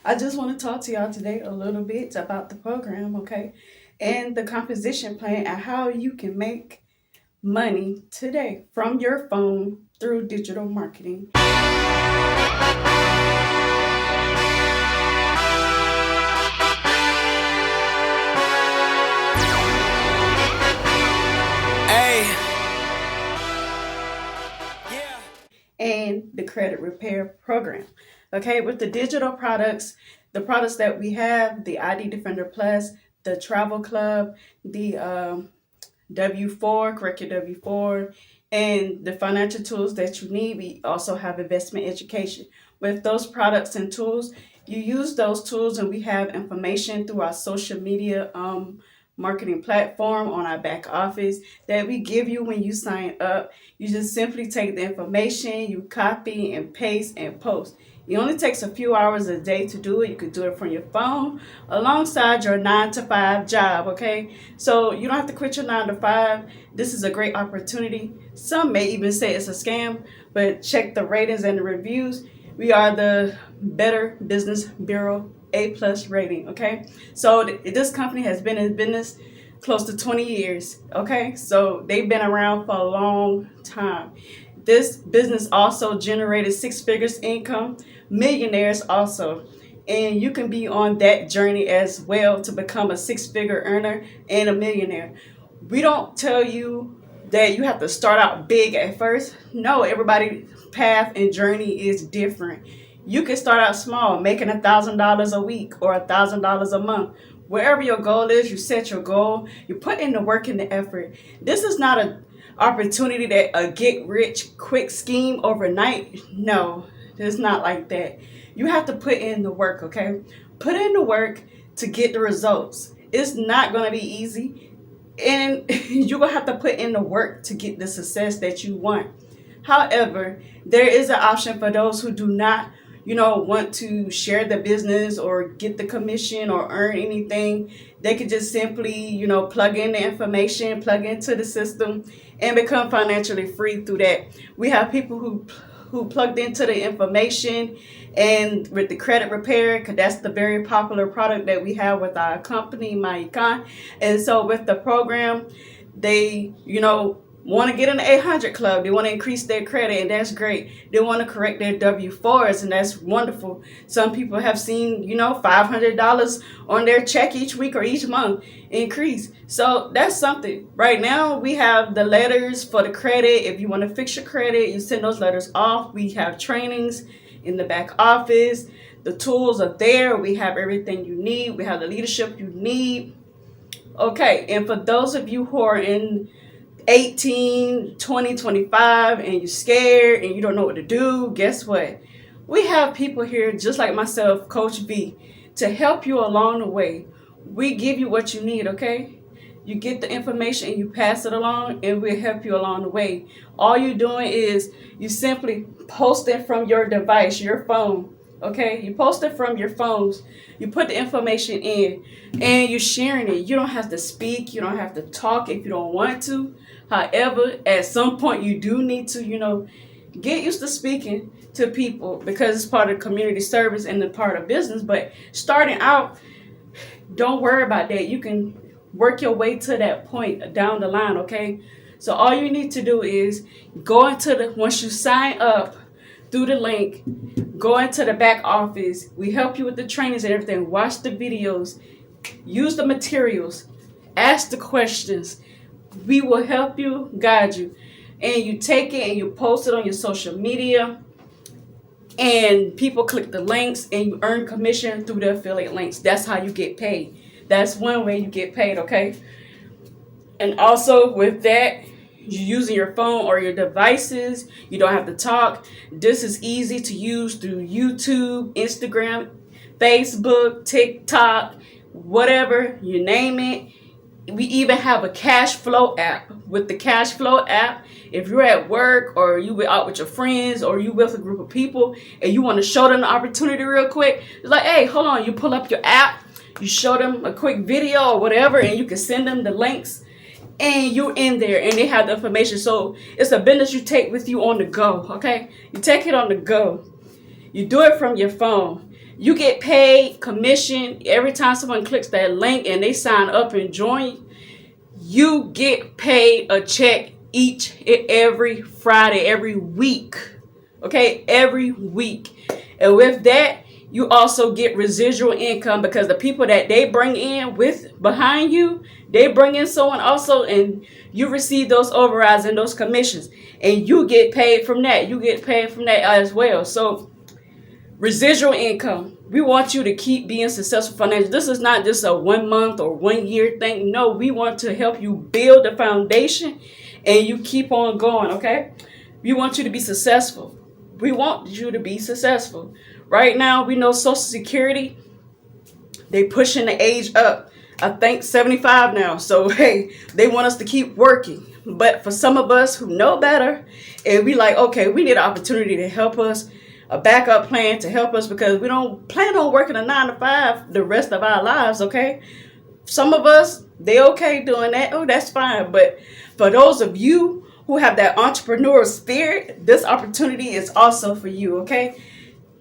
I just want to talk to y'all today a little bit about the program, okay? And the composition plan and how you can make money today from your phone through digital marketing. Hey, And the credit repair program. Okay, with the digital products, the products that we have, the ID Defender Plus, the Travel Club, the W4, correct your W4, and the financial tools that you need. We also have investment education. With those products and tools, you use those tools, and we have information through our social media marketing platform on our back office that we give you when you sign up. You just simply take the information, you copy and paste and post. It only takes a few hours a day to do it. You could do it from your phone alongside your 9 to 5 job, okay? So you don't have to quit your 9 to 5. This is a great opportunity. Some may even say it's a scam, but check the ratings and the reviews. We are the Better Business Bureau A+ rating, okay? So this company has been in business close to 20 years, okay? So they've been around for a long time. This business also generated 6 figures income, millionaires also. And you can be on that journey as well to become a 6 figure earner and a millionaire. We don't tell you that you have to start out big at first. No, everybody's path and journey is different. You can start out small, making $1,000 a week or $1,000 a month. Wherever your goal is, you set your goal. You put in the work and the effort. This is not an opportunity that a get rich quick scheme overnight. No, it's not like that. You have to put in the work, okay? Put in the work to get the results. It's not going to be easy, and you're going to have to put in the work to get the success that you want. However, there is an option for those who do not, want to share the business or get the commission or earn anything. They could just simply, plug in the information, plug into the system, and become financially free through that. We have people who plugged into the information and with the credit repair, because that's the very popular product that we have with our company, MyEcon. And so with the program, they, want to get in the 800 club. They want to increase their credit, and that's great. They want to correct their W4s, and that's wonderful. Some people have seen, $500 on their check each week or each month increase. So that's something. Right now, we have the letters for the credit. If you want to fix your credit, you send those letters off. We have trainings in the back office. The tools are there. We have everything you need. We have the leadership you need. Okay, and for those of you who are in 18, 20, 25, and you're scared and you don't know what to do, guess what? We have people here just like myself, Coach V, to help you along the way. We give you what you need, okay? You get the information and you pass it along, and we'll help you along the way. All you're doing is you simply post it from your device, your phone, okay? You post it from your phones. You put the information in, and you're sharing it. You don't have to speak. You don't have to talk if you don't want to. However, at some point, you do need to, get used to speaking to people because it's part of community service and the part of business. But starting out, don't worry about that. You can work your way to that point down the line, okay? So all you need to do is go once you sign up through the link, go into the back office. We help you with the trainings and everything. Watch the videos, use the materials, ask the questions. We will help you, guide you. And you take it and you post it on your social media, and people click the links and you earn commission through the affiliate links. That's how you get paid. That's one way you get paid, okay? And also with that, you're using your phone or your devices. You don't have to talk. This is easy to use through YouTube, Instagram, Facebook, TikTok, whatever, you name it. We even have a cash flow app. With the cash flow app, if you're at work or you were out with your friends or you with a group of people and you want to show them the opportunity real quick, it's like, hey, hold on. You pull up your app, you show them a quick video or whatever, and you can send them the links, and you're in there and they have the information. So it's a business you take with you on the go, okay? You take it on the go. You do it from your phone. You get paid commission every time someone clicks that link and they sign up and join. You get paid a check each and every Friday, every week. Okay, every week. And with that, you also get residual income, because the people that they bring in with behind you, they bring in someone also, and you receive those overrides and those commissions, and you get paid from that. You get paid from that as well. So residual income. We want you to keep being successful financially. This is not just a 1 month or 1 year thing. No, we want to help you build the foundation and you keep on going, okay? We want you to be successful. We want you to be successful. Right now, we know Social Security, they pushing the age up. I think 75 now. So, hey, they want us to keep working. But for some of us who know better, and we like, okay, we need an opportunity to help us, a backup plan to help us, because we don't plan on working a 9 to 5 the rest of our lives, okay? Some of us, they okay doing that. Oh, that's fine. But for those of you who have that entrepreneurial spirit, this opportunity is also for you, okay?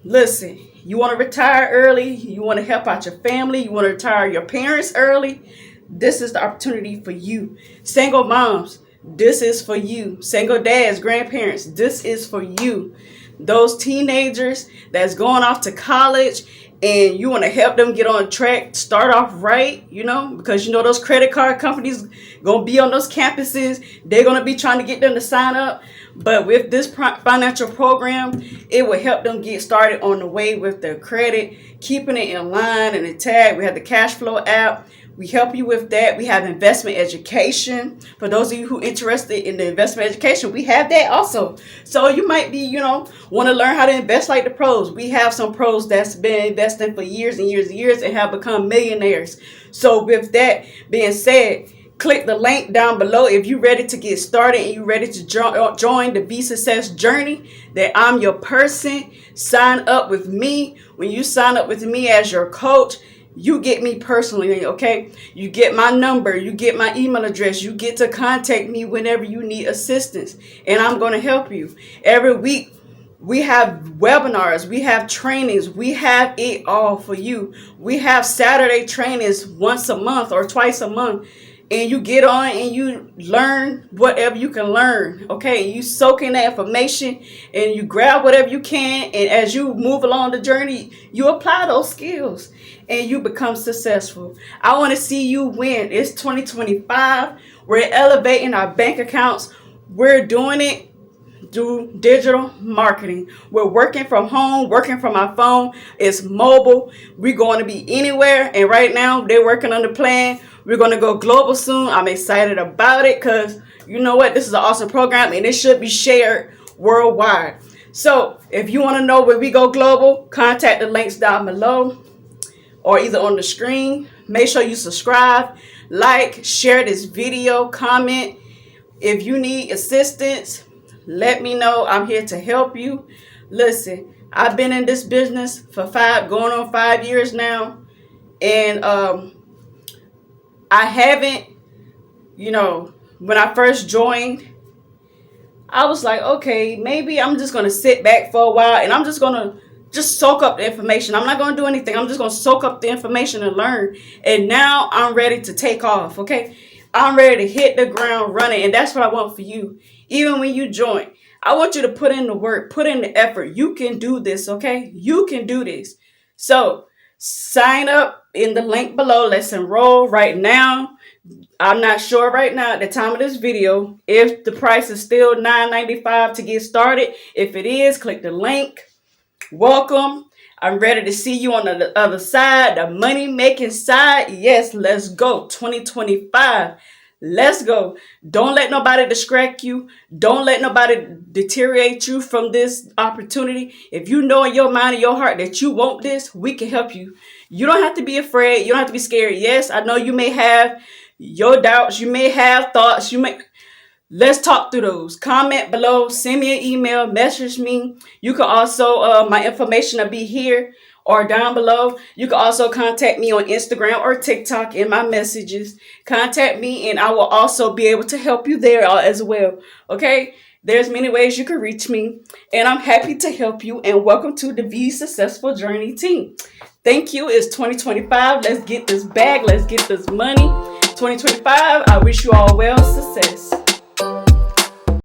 Listen, you want to retire early, you want to help out your family, you want to retire your parents early, this is the opportunity for you. Single moms, this is for you. Single dads, grandparents, this is for you. Those teenagers that's going off to college and you want to help them get on track, start off right, because those credit card companies going to be on those campuses. They're going to be trying to get them to sign up. But with this financial program, it will help them get started on the way with their credit, keeping it in line and intact. We have the cash flow app. We help you with that. We have investment education. For those of you who are interested in the investment education, we have that also. So you might be, want to learn how to invest like the pros. We have some pros that's been investing for years and years and years and have become millionaires. So with that being said, click the link down below if you're ready to get started and you're ready to join the Success journey, that I'm your person. Sign up with me. When you sign up with me as your coach, you get me personally, okay? You get my number, you get my email address, you get to contact me whenever you need assistance, and I'm going to help you. Every week, we have webinars, we have trainings, we have it all for you. We have Saturday trainings once a month or twice a month, and you get on and you learn whatever you can learn, okay? You soak in that information and you grab whatever you can, and as you move along the journey, you apply those skills and you become successful. I want to see you win. It's 2025. We're elevating our bank accounts. We're doing it through digital marketing. We're working from home, working from our phone. It's mobile. We're going to be anywhere. And right now, they're working on the plan. We're going to go global soon. I'm excited about it because you know what? This is an awesome program and it should be shared worldwide. So if you want to know when we go global, contact the links down below or either on the screen. Make sure you subscribe, like, share this video, comment. If you need assistance, let me know. I'm here to help you. Listen, I've been in this business for going on 5 years now. And I haven't, when I first joined, I was like, okay, maybe I'm just going to sit back for a while and I'm just going to soak up the information. I'm not going to do anything. I'm just going to soak up the information and learn. And now I'm ready to take off, okay? I'm ready to hit the ground running. And that's what I want for you. Even when you join, I want you to put in the work, put in the effort. You can do this, okay? You can do this. So sign up in the link below. Let's enroll right now. I'm not sure right now at the time of this video if the price is still $9.95 to get started. If it is, click the link. Welcome. I'm ready to see you on the other side, the money making side. Yes, let's go. 2025. Let's go. Don't let nobody distract you. Don't let nobody deteriorate you from this opportunity. If you know in your mind and your heart that you want this, we can help you. You don't have to be afraid. You don't have to be scared. Yes, I know you may have your doubts. You may have thoughts. Let's talk through those. Comment below. Send me an email. Message me. You can also, my information will be here or down below. You can also contact me on Instagram or TikTok in my messages. Contact me and I will also be able to help you there as well. Okay? There's many ways you can reach me, and I'm happy to help you. And welcome to the VeeSuccessful Journey team. Thank you. It's 2025. Let's get this bag. Let's get this money. 2025. I wish you all well success.